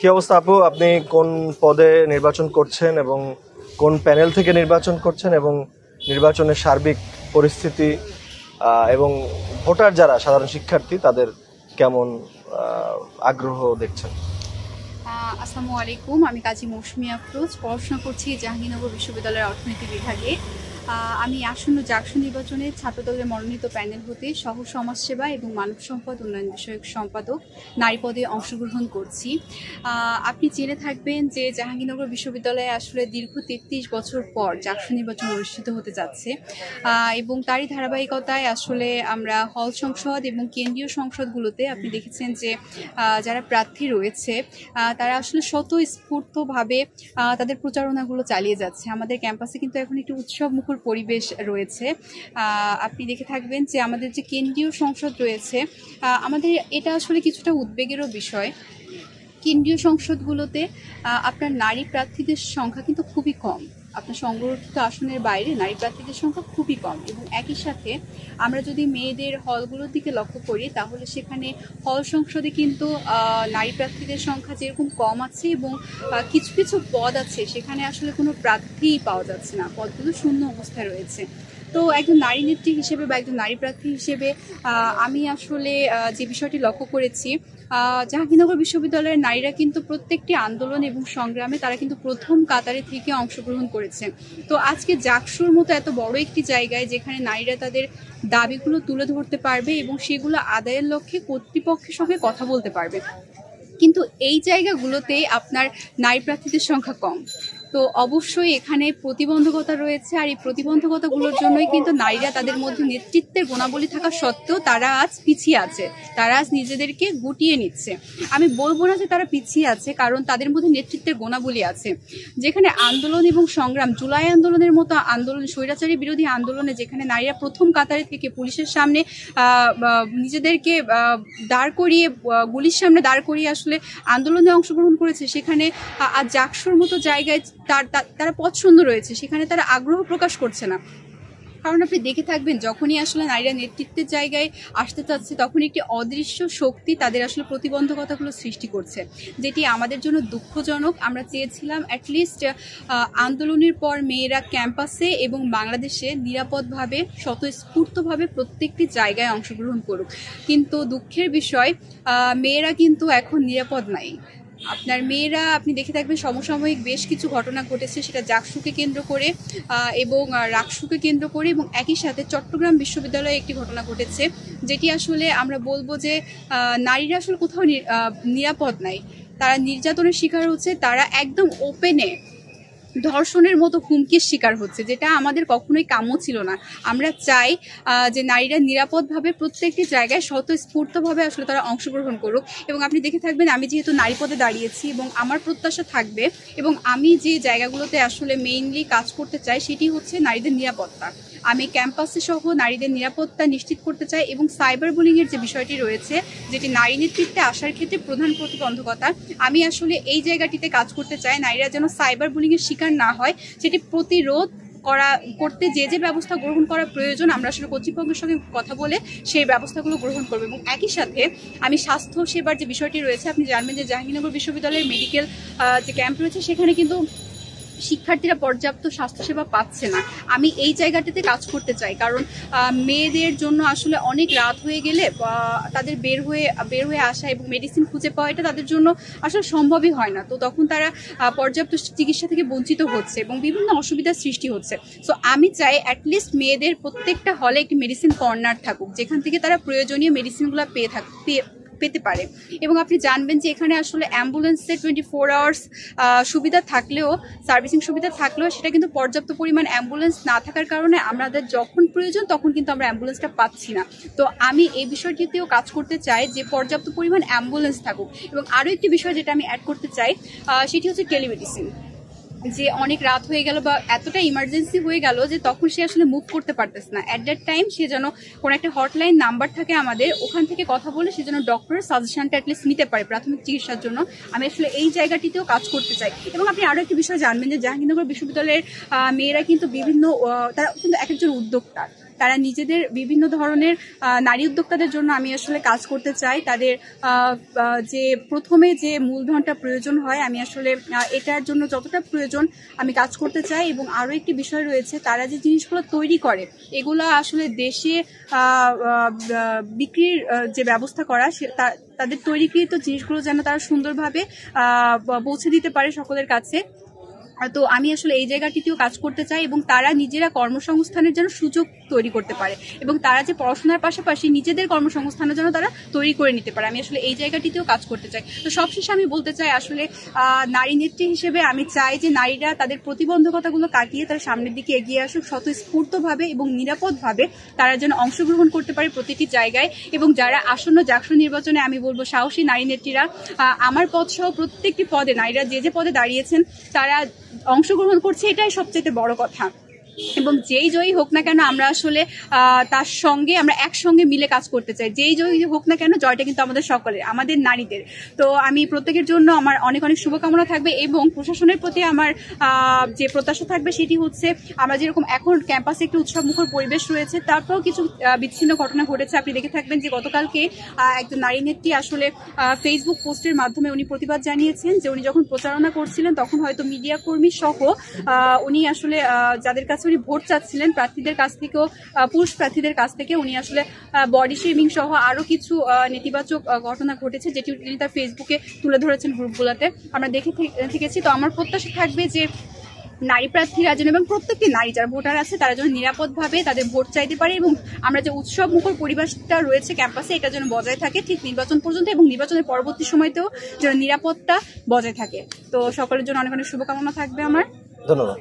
কি অবস্থা আপু, আপনি কোন পদে নির্বাচন করছেন এবং কোন প্যানেল থেকে নির্বাচন করছেন এবং নির্বাচনের সার্বিক পরিস্থিতি এবং ভোটার যারা সাধারণ শিক্ষার্থী তাদের কেমন আগ্রহ দেখছেন? আসসালামু আলাইকুম, আমি কাজী মৌসুমী আফরোজ, পড়াশোনা করছি জাহাঙ্গীরনগর বিশ্ববিদ্যালয়ের অর্থনীতি বিভাগে। আমি আসন্ন জাকসু নির্বাচনে ছাত্রদলের মনোনীত প্যানেল হতে সহ সমাজসেবা এবং মানব সম্পদ উন্নয়ন বিষয়ক সম্পাদক নারী পদে অংশগ্রহণ করছি। আপনি জেনে থাকবেন যে জাহাঙ্গীরনগর বিশ্ববিদ্যালয়ে আসলে দীর্ঘ 33 বছর পর জাকসু নির্বাচন অনুষ্ঠিত হতে যাচ্ছে এবং তারই ধারাবাহিকতায় আসলে আমরা হল সংসদ এবং কেন্দ্রীয় সংসদগুলোতে আপনি দেখেছেন যে যারা প্রার্থী রয়েছে তারা আসলে স্বতঃস্ফূর্তভাবে তাদের প্রচারণাগুলো চালিয়ে যাচ্ছে। আমাদের ক্যাম্পাসে কিন্তু এখন একটি উৎসবমুখর পরিবেশ রয়েছে। আপনি দেখে থাকবেন যে আমাদের যে কেন্দ্রীয় সংসদ রয়েছে, আমাদের এটা আসলে কিছুটা উদ্বেগেরও বিষয়। কেন্দ্রীয় সংসদগুলোতে আপনার নারী প্রার্থীদের সংখ্যা কিন্তু খুবই কম। আপনার সংরক্ষিত আসনের বাইরে নারী প্রার্থীদের সংখ্যা খুবই কম এবং একই সাথে আমরা যদি মেয়েদের হলগুলোর দিকে লক্ষ্য করি তাহলে সেখানে হল সংসদে কিন্তু নারী প্রার্থীদের সংখ্যা যেরকম কম আছে এবং কিছু কিছু পদ আছে সেখানে আসলে কোনো প্রার্থীই পাওয়া যাচ্ছে না, পদগুলো শূন্য অবস্থায় রয়েছে। তো একজন নারী নেত্রী হিসেবে বা একজন নারী প্রার্থী হিসেবে আমি আসলে যে বিষয়টি লক্ষ্য করেছি, জাহাঙ্গীরনগর বিশ্ববিদ্যালয়ের নারীরা কিন্তু প্রত্যেকটি আন্দোলন এবং সংগ্রামে তারা কিন্তু প্রথম কাতারে থেকে অংশগ্রহণ করেছে। তো আজকে জাকসুর মতো এত বড় একটি জায়গায় যেখানে নারীরা তাদের দাবিগুলো তুলে ধরতে পারবে এবং সেগুলো আদায়ের লক্ষ্যে কর্তৃপক্ষের সঙ্গে কথা বলতে পারবে, কিন্তু এই জায়গাগুলোতে আপনার নারী প্রার্থীদের সংখ্যা কম। তো অবশ্যই এখানে প্রতিবন্ধকতা রয়েছে, আর এই প্রতিবন্ধকতাগুলোর জন্যই কিন্তু নারীরা তাদের মধ্যে নেতৃত্বের গুণাবলী থাকা সত্ত্বেও তারা আজ পিছিয়ে আছে, তারা আজ নিজেদেরকে গুটিয়ে নিচ্ছে। আমি বলবো না যে তারা পিছিয়ে আছে, কারণ তাদের মধ্যে নেতৃত্বের গুণাবলী আছে। যেখানে আন্দোলন এবং সংগ্রাম, জুলাই আন্দোলনের মতো আন্দোলন, স্বৈরাচারী বিরোধী আন্দোলনে যেখানে নারীরা প্রথম কাতারে থেকে পুলিশের সামনে নিজেদেরকে দাঁড় করিয়ে, গুলির সামনে দাঁড় করিয়ে আসলে আন্দোলনে অংশগ্রহণ করেছে, সেখানে আজ জাকসুর মতো জায়গায় তারা পছন্দ রয়েছে, সেখানে তারা আগ্রহ প্রকাশ করছে না। কারণ আপনি দেখে থাকবেন যখনই আসলে নারীরা নেতৃত্বের জায়গায় আসতে চাচ্ছে তখন একটি অদৃশ্য শক্তি তাদের আসলে প্রতিবন্ধকতাগুলো সৃষ্টি করছে, যেটি আমাদের জন্য দুঃখজনক। আমরা চেয়েছিলাম অ্যাটলিস্ট আন্দোলনের পর মেয়েরা ক্যাম্পাসে এবং বাংলাদেশে নিরাপদভাবে স্বতঃস্ফূর্তভাবে প্রত্যেকটি জায়গায় অংশগ্রহণ করুক, কিন্তু দুঃখের বিষয় মেয়েরা কিন্তু এখন নিরাপদ নাই। আপনার মেয়েরা, আপনি দেখে থাকবেন সমসাময়িক বেশ কিছু ঘটনা ঘটেছে, সেটা জাকসুকে কেন্দ্র করে এবং রাকসুকে কেন্দ্র করে, এবং একই সাথে চট্টগ্রাম বিশ্ববিদ্যালয়ে একটি ঘটনা ঘটেছে, যেটি আসলে আমরা বলবো যে নারীরা আসলে কোথাও নিরাপদ নাই, তারা নির্যাতনের শিকার হচ্ছে, তারা একদম ওপেনে ধর্ষণের মতো হুমকির শিকার হচ্ছে, যেটা আমাদের কখনোই কাম্য ছিল না। আমরা চাই যে নারীরা নিরাপদভাবে প্রত্যেকটি জায়গায় স্বতঃস্ফূর্তভাবে আসলে তারা অংশগ্রহণ করুক। এবং আপনি দেখে থাকবেন আমি যেহেতু নারী পদে দাঁড়িয়েছি এবং আমার প্রত্যাশা থাকবে এবং আমি যে জায়গাগুলোতে আসলে মেইনলি কাজ করতে চাই সেটি হচ্ছে নারীদের নিরাপত্তা। আমি ক্যাম্পাসে সহ নারীদের নিরাপত্তা নিশ্চিত করতে চাই এবং সাইবার বুলিংয়ের যে বিষয়টি রয়েছে, যেটি নারী নেতৃত্বে আসার ক্ষেত্রে প্রধান প্রতিবন্ধকতা, আমি আসলে এই জায়গাটিতে কাজ করতে চাই। নারীরা যেন সাইবার বুলিংয়ের শিকার না হয়, সেটি প্রতিরোধ করতে যে ব্যবস্থা গ্রহণ করা প্রয়োজন আমরা আসলে কর্তৃপক্ষের সঙ্গে কথা বলে সেই ব্যবস্থাগুলো গ্রহণ করবো। এবং একই সাথে আমি স্বাস্থ্য সেবার যে বিষয়টি রয়েছে, আপনি জানবেন যে জাহাঙ্গীরনগর বিশ্ববিদ্যালয়ের মেডিকেল যে ক্যাম্প রয়েছে সেখানে কিন্তু শিক্ষার্থীরা পর্যাপ্ত স্বাস্থ্যসেবা পাচ্ছে না। আমি এই জায়গাটিতে কাজ করতে চাই, কারণ মেয়েদের জন্য আসলে অনেক রাত হয়ে গেলে তাদের বের হয়ে আসা এবং মেডিসিন খুঁজে পাওয়া এটা তাদের জন্য আসলে সম্ভবই হয় না। তো তখন তারা পর্যাপ্ত চিকিৎসা থেকে বঞ্চিত হচ্ছে এবং বিভিন্ন অসুবিধার সৃষ্টি হচ্ছে। সো আমি চাই অ্যাটলিস্ট মেয়েদের প্রত্যেকটা হলে একটি মেডিসিন কর্নার থাকুক, যেখান থেকে তারা প্রয়োজনীয় মেডিসিনগুলো পেতে পারে। এবং আপনি জানবেন যে এখানে আসলে অ্যাম্বুলেন্সের 24 আওয়ার্স সুবিধা থাকলেও, সার্ভিসিং সুবিধা থাকলেও সেটা কিন্তু পর্যাপ্ত পরিমাণ অ্যাম্বুলেন্স না থাকার কারণে আমাদের যখন প্রয়োজন তখন কিন্তু আমরা অ্যাম্বুলেন্সটা পাচ্ছি না। তো আমি এই বিষয়টিতেও কাজ করতে চাই যে পর্যাপ্ত পরিমাণ অ্যাম্বুলেন্স থাকুক। এবং আরও একটি বিষয় যেটা আমি অ্যাড করতে চাই সেটি হচ্ছে টেলিমেডিসিন। যে অনেক রাত হয়ে গেল বা এতটা ইমার্জেন্সি হয়ে গেল যে তখন সে আসলে মুভ করতে পারতেছে না, অ্যাট দ্যাট টাইম সে যেন কোনো একটা হটলাইন নাম্বার থাকে আমাদের, ওখান থেকে কথা বলে সে যেন ডক্টরের সাজেশনটা অ্যাটলিস্ট নিতে পারে প্রাথমিক চিকিৎসার জন্য। আমি আসলে এই জায়গাটিতেও কাজ করতে চাই। এবং আপনি আরও একটি বিষয় জানবেন যে জাহাঙ্গীরনগর বিশ্ববিদ্যালয়ের মেয়েরা কিন্তু তারা কিন্তু এক একজন উদ্যোক্তা, তারা নিজেদের বিভিন্ন ধরনের নারী উদ্যোক্তাদের জন্য আমি আসলে কাজ করতে চাই। তাদের যে প্রথমে যে মূলধনটা প্রয়োজন হয়, আমি আসলে এটার জন্য যতটা প্রয়োজন আমি কাজ করতে চাই। এবং আরও একটি বিষয় রয়েছে, তারা যে জিনিসগুলো তৈরি করে এগুলো আসলে দেশে বিক্রির যে ব্যবস্থা করা, তাদের তৈরিকৃত জিনিসগুলো যেন তারা সুন্দরভাবে পৌঁছে দিতে পারে সকলের কাছে। তো আমি আসলে এই জায়গাটিতেও কাজ করতে চাই এবং তারা নিজেরা কর্মসংস্থানের জন্য সুযোগ তৈরি করতে পারে এবং তারা যে পড়াশোনার পাশাপাশি নিজেদের কর্মসংস্থানের জন্য তারা তৈরি করে নিতে পারে। আমি আসলে এই জায়গাটিতেও কাজ করতে চাই। তো সবশেষে আমি বলতে চাই, আসলে নারী নেত্রী হিসেবে আমি চাই যে নারীরা তাদের প্রতিবন্ধকতাগুলো কাটিয়ে তারা সামনের দিকে এগিয়ে আসুক, স্বতঃস্ফূর্তভাবে এবং নিরাপদভাবে তারা যেন অংশগ্রহণ করতে পারে প্রতিটি জায়গায়। এবং যারা আসন্ন জাকসু নির্বাচনে, আমি বলবো সাহসী নারী নেত্রীরা, আমার পদ সহ প্রত্যেকটি পদে নারীরা যে পদে দাঁড়িয়েছেন তারা অংশগ্রহণ করছে, এটাই সবচেয়ে বড় কথা। এবং যেই জয়ী হোক না কেন, আমরা আসলে তার সঙ্গে আমরা একসঙ্গে মিলে কাজ করতে চাই। যেই জয়ী হোক না কেন, জয়টা কিন্তু আমাদের সকলের, আমাদের নারীদের। তো আমি প্রত্যেকের জন্য আমার অনেক অনেক শুভকামনা থাকবে এবং প্রশাসনের প্রতি আমার যে প্রত্যাশা থাকবে সেটি হচ্ছে, আমরা যেরকম এখন ক্যাম্পাসে একটি উৎসবমুখর পরিবেশ রয়েছে, তারপরেও কিছু বিচ্ছিন্ন ঘটনা ঘটেছে। আপনি দেখে থাকবেন যে গতকালকে একজন নারী নেত্রী আসলে ফেসবুক পোস্টের মাধ্যমে উনি প্রতিবাদ জানিয়েছেন যে উনি যখন প্রচারণা করছিলেন তখন হয়তো মিডিয়া কর্মী সহ উনি আসলে যাদের কাছে উনি ভোট চাচ্ছিলেন, প্রার্থীদের কাছ থেকেও, পুরুষ প্রার্থীদের কাছ থেকে উনি আসলে বডি শেমিং সহ আরো কিছু নেতিবাচক ঘটনা ঘটেছে, যেটি তিনি তার ফেসবুকে তুলে ধরেছেন গ্রুপগুলোতে, আমরা দেখে থেকেছি। তো আমার প্রত্যাশা থাকবে যে নারী প্রার্থীরা যেন এবং প্রত্যেকটি নারী যারা ভোটার আছে তারা যেন নিরাপদভাবে তাদের ভোট চাইতে পারে এবং আমরা যে উৎসব মুখর পরিবেশটা রয়েছে ক্যাম্পাসে, এটা যেন বজায় থাকে ঠিক নির্বাচন পর্যন্ত এবং নির্বাচনের পরবর্তী সময়তেও যেন নিরাপত্তা বজায় থাকে। তো সকলের জন্য অনেক অনেক শুভকামনা থাকবে আমার। ধন্যবাদ।